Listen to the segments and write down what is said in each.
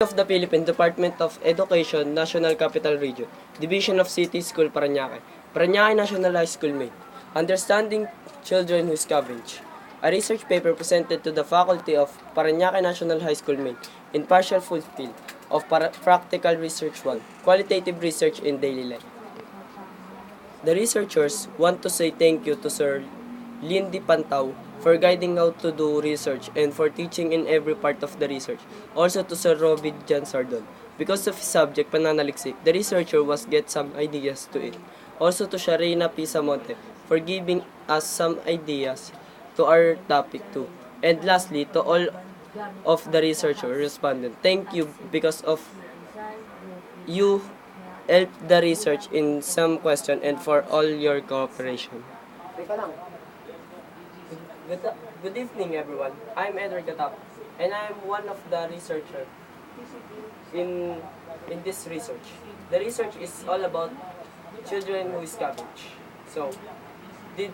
of the Philippine Department of Education, National Capital Region, Division of City School, Parañaque. Parañaque National High School mate. Understanding Children Who Scavenge. A research paper presented to the faculty of Parañaque National High School mate in partial fulfill of Practical Research 1, Qualitative Research in Daily Life. The researchers want to say thank you to Sir Lindy Pantao for guiding how to do research and for teaching in every part of the research. Also to Sir Robin Jan Sardon. Because of his subject, pananaliksik, the researcher was get some ideas to it. Also to Sharina Pisamonte for giving us some ideas to our topic too. And lastly, to all of the researcher respondent, thank you because of you helped the research in some question and for all your cooperation. Good evening, everyone. I'm Edward Gatap, and I'm one of the researchers in this research. The research is all about children who scavenge. So, did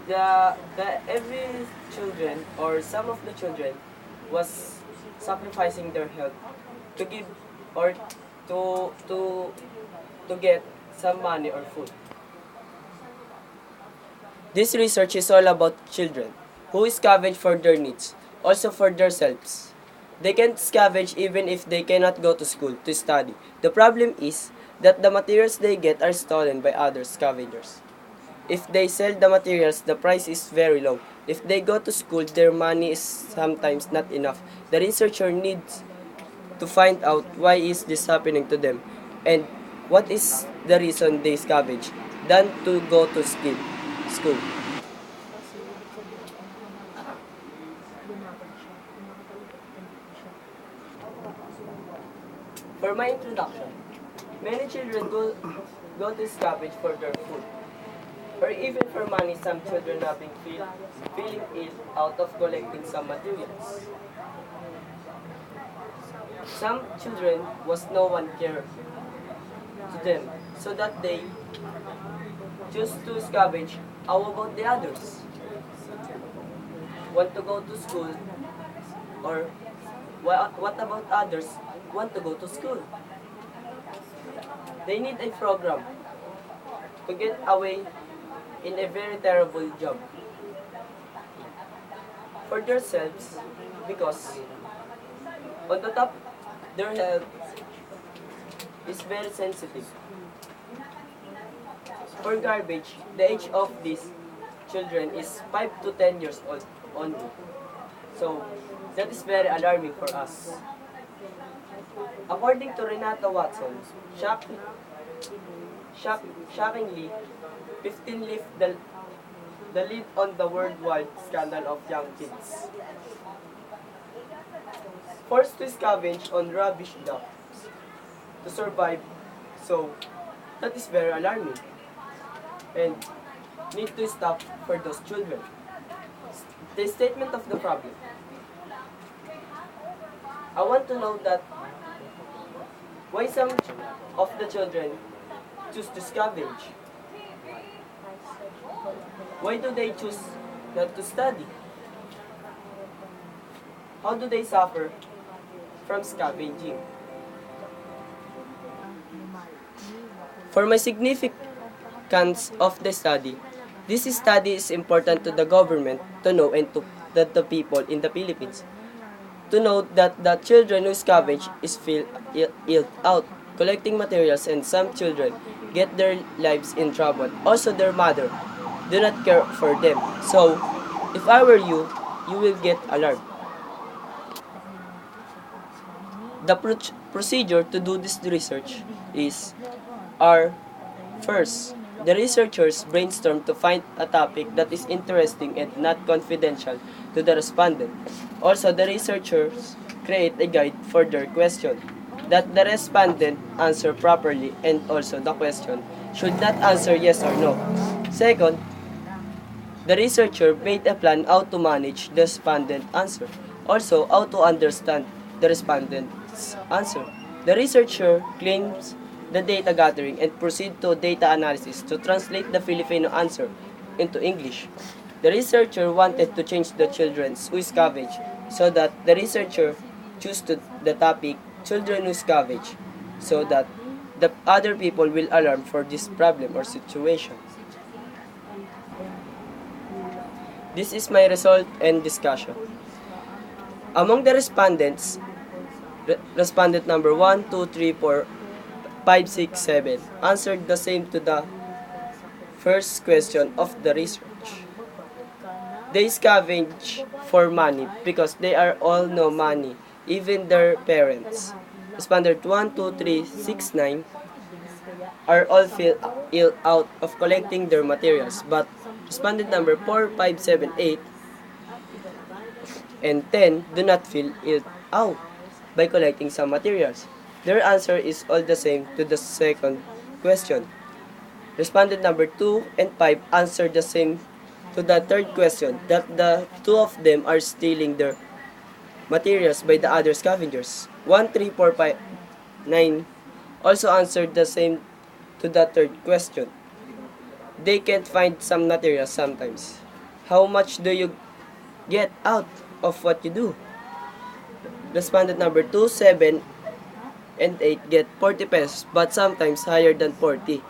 the every children or some of the children was sacrificing their health to give or to get some money or food. This research is all about children who scavenge for their needs, also for themselves. They can scavenge even if they cannot go to school to study. The problem is that the materials they get are stolen by other scavengers. If they sell the materials, the price is very low. If they go to school, their money is sometimes not enough. The researcher needs to find out why is this happening to them and what is the reason they scavenge than to go to school. For my introduction, many children go to scavenge for their food, or even for money. Some children have been feeling ill out of collecting some materials. Some children was no one care to them, so that they choose to scavenge. How about the others? Want to go to school, or what about others want to go to school? They need a program to get away in a very terrible job for themselves because on the top their health is very sensitive. For garbage, the age of these children is 5 to 10 years old only. So that is very alarming for us. According to Renata Watson, shockingly, 15 lift the lead on the worldwide scandal of young kids. Forced to scavenge on rubbish dumps to survive, so that is very alarming and need to stop for those children. The statement of the problem. I want to know that why some of the children choose to scavenge. Why do they choose not to study? How do they suffer from scavenging? For my significance of the study, this study is important to the government to know and to the people in the Philippines. To know that the children who scavenge is feel ill out, collecting materials, and some children get their lives in trouble. Also their mother do not care for them. So, if I were you, you will get alarmed. The procedure to do this research is first, the researchers brainstorm to find a topic that is interesting and not confidential to the respondent. Also, the researchers create a guide for their question that the respondent answer properly, and also the question should not answer yes or no. Second, the researcher made a plan how to manage the respondent answer. Also, how to understand the respondent's answer. The researcher claims the data gathering and proceed to data analysis to translate the Filipino answer into English. The researcher wanted to change the children's who scavenge so that the researcher choose the topic children who scavenge so that the other people will alarm for this problem or situation. This is my result and discussion. Among the respondents, respondent number 1, 2, 3, 4, 5, 6, 7 answered the same to the first question of the research. They scavenge for money because they are all no money, even their parents. Respondent 1, 2, 3, 6, 9 are all feel ill out of collecting their materials, but respondent number 4, 5, 7, 8 and 10 do not feel ill out by collecting some materials. Their answer is all the same to the second question. Respondent number 2 and 5 answered the same to the third question, that the two of them are stealing their materials by the other scavengers. 1, 3, 4, 5, 9 also answered the same to the third question. They can't find some materials sometimes. How much do you get out of what you do? Respondent number 2, 7, and 8 get 40 pesos but sometimes higher than 40.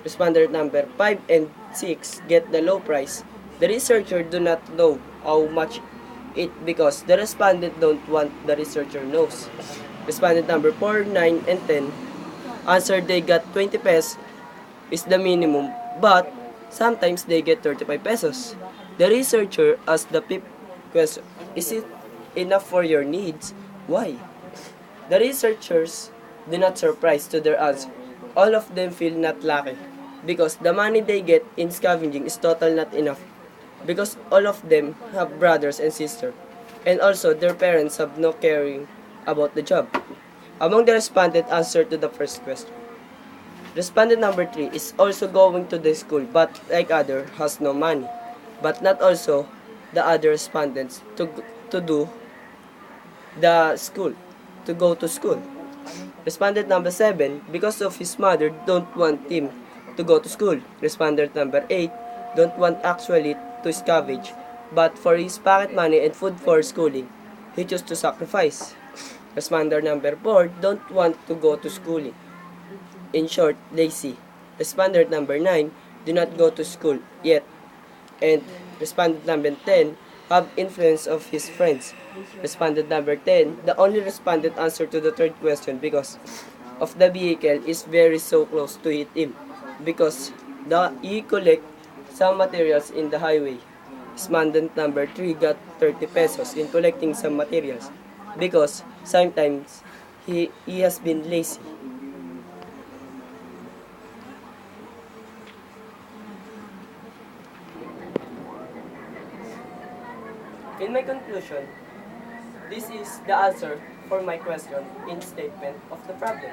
Respondent number 5 and 6 get the low price. The researcher do not know how much it because the respondent don't want the researcher knows. Respondent number 4, 9, and 10 answered they got 20 pesos is the minimum, but sometimes they get 35 pesos. The researcher asked the fifth question, is it enough for your needs? Why? The researchers do not surprise to their answer. All of them feel not lucky because the money they get in scavenging is total not enough because all of them have brothers and sisters and also their parents have no caring about the job. Among the respondent answer to the first question. Respondent number 3 is also going to the school but like other has no money, but not also the other respondents to do the school, to go to school. Respondent number 7, because of his mother don't want him to go to school. Respondent number 8, don't want actually to scavenge, but for his pocket money and food for schooling, he chose to sacrifice. Responder number 4, don't want to go to schooling. In short, lazy. Respondent number 9, do not go to school yet. And respondent number 10, have influence of his friends. Respondent number 10, the only respondent answer to the third question because of the vehicle is very so close to hit him because he collect some materials in the highway. Respondent number 3 got 30 pesos in collecting some materials because sometimes he has been lazy. In my conclusion, this is the answer for my question in statement of the problem.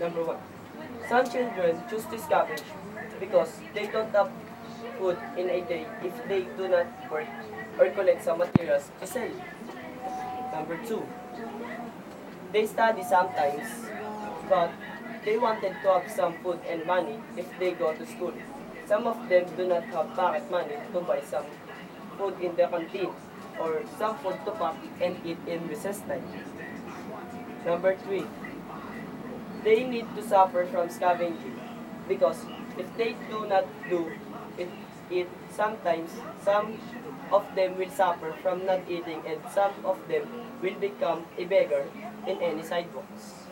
Number 1. Some children choose to scavenge because they don't have food in a day if they do not work or collect some materials to sell. Number 2. They study sometimes, but they wanted to have some food and money if they go to school. Some of them do not have pocket money to buy some food in the canteen or some food to pack and eat in recess time. Number 3, they need to suffer from scavenging because if they do not do it sometimes some of them will suffer from not eating and some of them will become a beggar in any sidewalks.